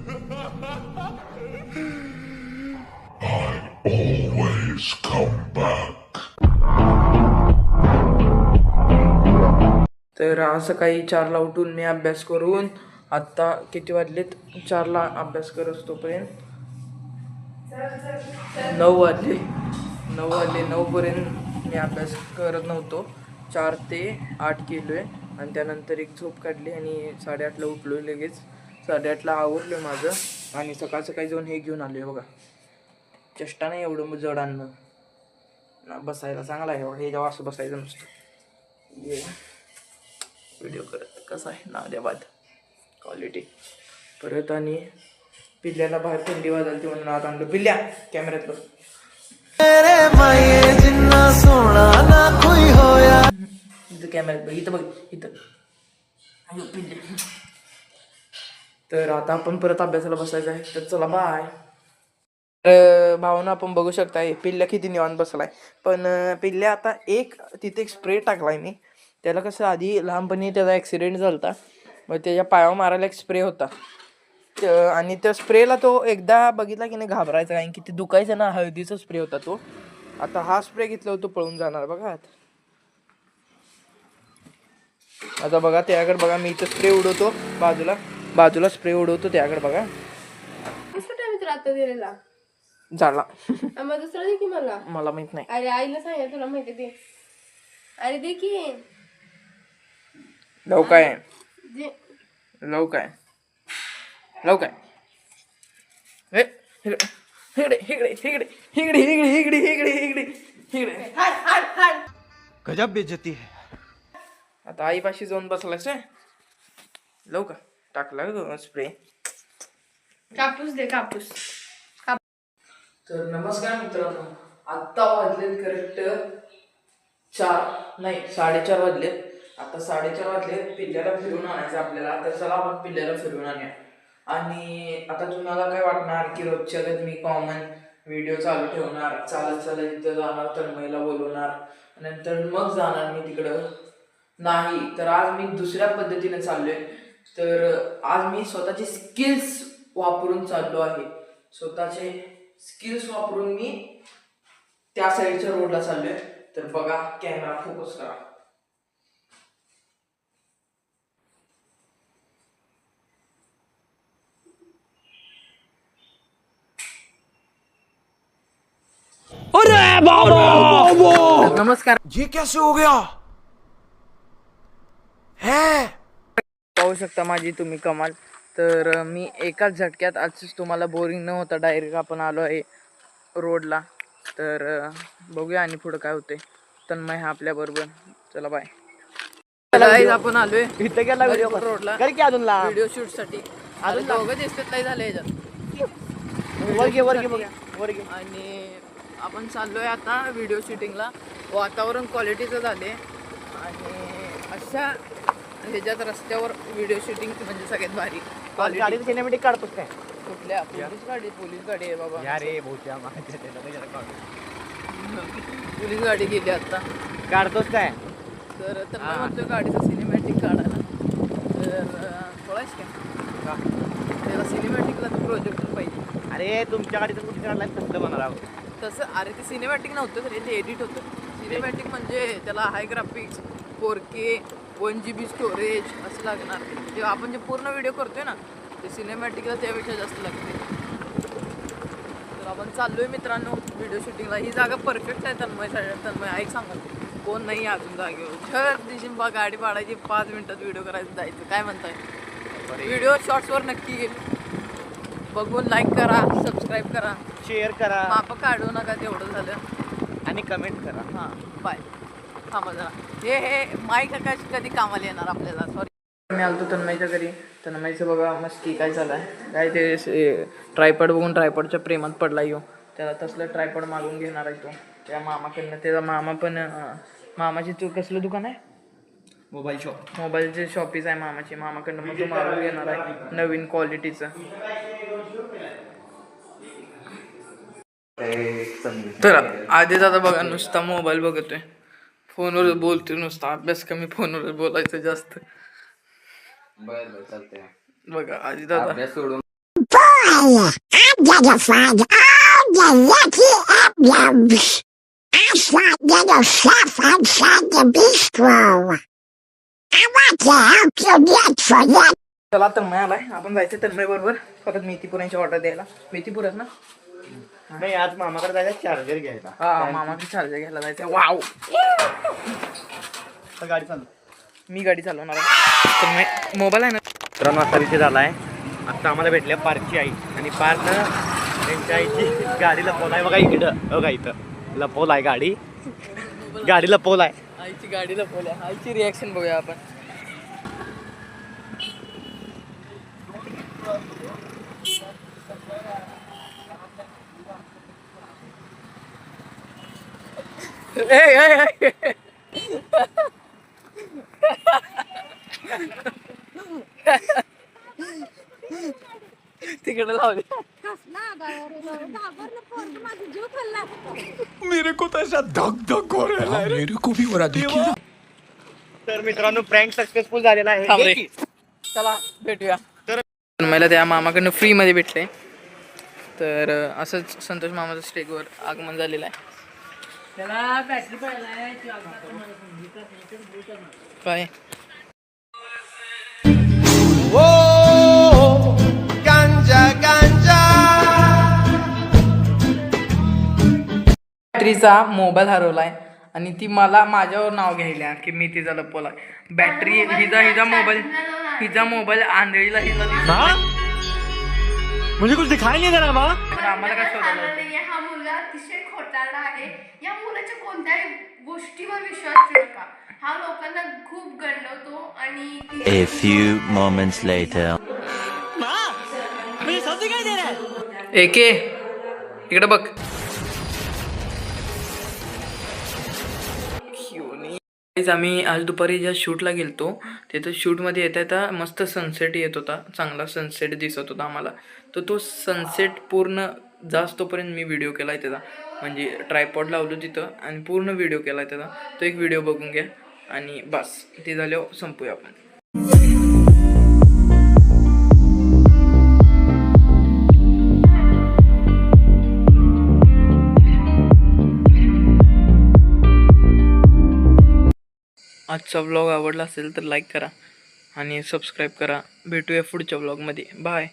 Always come back. तर आज सकाळी 4ला उठून मी अभ्यास करून आत्ता किती वाजलेत 4ला अभ्यास करत तोपर्यंत 9 वाजले 9पर्यंत मी अभ्यास करत नव्हतो. 4 ते 8 केलोय आणि त्यानंतर एक झोप काढली आणि 8:30ला उठलो. लगेच 8:30ला आवरलो माझं आणि सकाळ सकाळी जाऊन हे घेऊन आलो. बघा चेष्टा नाही एवढं जड आणणं ना, बसायला चांगला आहे हे जेव्हा असं बसायचं नसतं. व्हिडिओ करत कसा आहे ना द्या बाद क्वालिटी परत. आणि पिल्ल्याला बाहेर थंडी वाजायची म्हणून आत आणलं. पिल्ल्या कॅमेऱ्यात बस. इथं कॅमेऱ्यात बघ, इथं बघ इथं. पिल्ल्या तर आता आपण परत अभ्यासाला बसायचं आहे. तर चला बाय. भावना आपण बघू शकता पिल्ल्या किती निवांत बसलाय. पण पिल्ल्या आता तिथे एक स्प्रे टाकलाय मी. त्याला कसं आधी लहानपणी त्याचा ॲक्सिडेंट झाला होता. मग त्याच्या पायावर मारायला एक स्प्रे होता आणि त्या स्प्रेला तो एकदा बघितला की नाही घाबरायचा, कारण की ते दुखायचं ना. हळदीचा स्प्रे होता तो. आता हा स्प्रे घेतला होतो पळून जाणार बघा. आता बघा त्याकडे बघा, मी इथं स्प्रे उडवतो बाजूला स्प्रे उडवतो त्याकडे बघा. झाला दुसरा दे की मला माहित नाही. अरे आईला सांगा तुला माहिती दे. अरे दे की लव काय दे. गजब बेइज्जती है. आता आईपाशी जाऊन बसलास. लव का टाकला स्प्रे. कापूस दे कापूस. तर नमस्कार मित्रांनो, आत्ता वाजलेत करेक्ट 4:30 वाजलेत. आता 4:30 वाजलेत. पिल्ल्याला फिरवून आणायचं आपल्याला. तर चला आपण पिल्ल्याला फिरवून आणूया. आणि आता तुम्हाला काय वाटणार की रोजच्या मी कॉमन व्हिडिओ चालू ठेवणार, चालत तिथं जाणार, तन्मयला बोलवणार, नंतर मग जाणार मी तिकडं. नाही, तर आज मी दुसऱ्या पद्धतीने चाललोय. तर आज मी स्वतःचे स्किल्स वापरून चाललो आहे. स्वतःचे स्किल्स वापरून मी त्या साईडच्या रोडला चाललोय. तर बघा, कॅमेरा फोकस करा. नमस्कार. ये कैसे हो गया है? पाहू शकता माझी तुम्ही कमाल. तर मी एकाच झटक्यात आजच तुम्हाला बोरिंग न होता डायरेक्ट आपण आलो आहे रोडला. तर बघूया आणि पुढं काय होते. तन्मय हा आपल्या बरोबर. चला बाय. आपण आलोय इथे गेला रोडला कर की अजून ला व्हिडिओ शूट साठी. अजून दोघं दिसतात नाही झाले वर घे. आणि आपण चाललोय आता व्हिडिओ शूटिंगला. वातावरण क्वालिटीचं झाले आणि अशा ह्याच्यात रस्त्यावर व्हिडिओ शूटिंग म्हणजे सगळ्यात भारी. गाडीचं सिनेमॅटिक काढतोस काय? कुठल्या पोलीस गाडी आहे बाबा. अरे पोलीस गाडी गेली आता. काढतोस काय? तर मी म्हणतोय गाडीचं सिनेमॅटिक काढायला. तर थोडाच काय त्याला सिनेमॅटिकला तर प्रोजेक्टर पाहिजे. अरे तुमच्या गाडीचं कुठे काढलाय कसलं बनणार आहोत तसं. अरे ते सिनेमॅटिक नव्हतं तर ते एडिट होतं. सिनेमॅटिक म्हणजे त्याला हाय ग्राफिक्स 4K 1GB स्टोरेज असं लागणार. ते आपण जे पूर्ण व्हिडिओ करतोय ना ते सिनेमॅटिकला त्यापेक्षा जास्त लागते. तर आपण चाललोय मित्रांनो व्हिडिओ शूटिंगला. ही जागा परफेक्ट आहे. तन्मय ऐक सांगा कोण नाही अजून जागेवर. घर दिशीन बा गाडी पाडायची 5 मिनिटात व्हिडिओ करायचं जायचं. काय म्हणताय? व्हिडिओ शॉर्ट्सवर नक्की गेले बघून लाईक करा, सबस्क्राईब करा, शेअर करा, माप काढू नका. तेवढं झालं. आणि कमेंट करा. हां बाय. थांबा जरा. हे माईक कधी कामाला येणार आपल्याला. सॉरी. मी आलतो तन्मयच्या घरी. तन्मयचं बघा मस्ती काय झालं आहे. काय ते ट्रायपॉड बघून ट्रायपॉडच्या प्रेमात पडला येऊ. त्याला तसलं ट्रायपॉड मागून घेणार आहे तो त्या मामाकडनं. त्याचा मामा पण मामाची तू कसलं दुकान आहे? मोबाईलची शॉपीच आहे मामाची. मामाकडनं मग तो मागून घेणार आहे नवीन क्वालिटीचं. तर आधी दादा बघा नुसता मोबाईल बघतोय, फोनवर बोलतोय नुसता. अभ्यास कमी, फोनवर बोलायचं जास्त. बर चालतंय. बघा आधी दादा अभ्यास सोडून boy, I'm gonna find all the lucky emblems. I found little stuff inside the bistro. I want to help you get for that. चला तन्मय आलाय, आपण जायचं तन्मय बरोबर परत मेथीपुऱ्यांची ऑर्डर द्यायला. मेथीपुरच ना? नाही आज मामाकडे जायचं चार्जर घ्यायला. हा मामाची चार्जर घ्यायला जायचं. वाव, तर गाडी चालू. मी गाडी चालवणार आहे. तन्मय मोबाईल आहे ना? 3 वाजता विषय झालाय. आता आम्हाला भेटल्या पार्कची आई आणि पार्कनं त्यांच्या आईची गाडी लपवलाय बघा इकडं. बघा इथं लपवलाय गाडी लपवलाय. आईची गाडी लपवल्या. आईची रिॲक्शन बघूया आपण. तिकडे लावले. मेरे को तो ऐसा धक धक हो रहा है. मेरे को भी हो रहा देखिए. तर मित्रांनो प्रँक सक्सेसफुल झालेला आहे. थांब रे. चला भेटूया. तर मला त्या मामाकडनं फ्री मध्ये भेटले. तर असंच संतोष मामाचं स्टेजवर आगमन झालेलं आहे. त्याला बॅटरी काय बॅटरीचा मोबाईल हरवलाय आणि ती मला माझ्यावर नाव घ्यायला की मी तिचा लपवलाय. बॅटरी हिचा मोबाईल आंधळीला हिला म्हणजे कुठे दिखाई नाही देणार मामा. आम्हाला काय शोधायला हा मुलगा अतिशय खोटारडा आहे. या मुलाच्या कोणत्याही गोष्टीवर विश्वास ठेवू नका. हा लोकांना खूप गंडवतो आणि A few moments later. एके इकडे बघ. आम्ही आज दुपारी ज्या शूटला गेलतो तिथं शूटमध्ये येता येता मस्त सनसेट येत होता. चांगला सनसेट दिसत होता आम्हाला. तर तो सनसेट पूर्ण जास्तोपर्यंत मी व्हिडिओ केला आहे त्याचा. म्हणजे ट्रायपॉड लावलो तिथं आणि पूर्ण व्हिडिओ केला आहे त्याचा. तो एक व्हिडिओ बघून घ्या आणि बस ते झाल्यावर संपूया आपण. आजचा व्लॉग आवडला असेल तर लाईक करा आणि सबस्क्राईब करा. भेटूया पुढच्या व्लॉगमध्ये. बाय.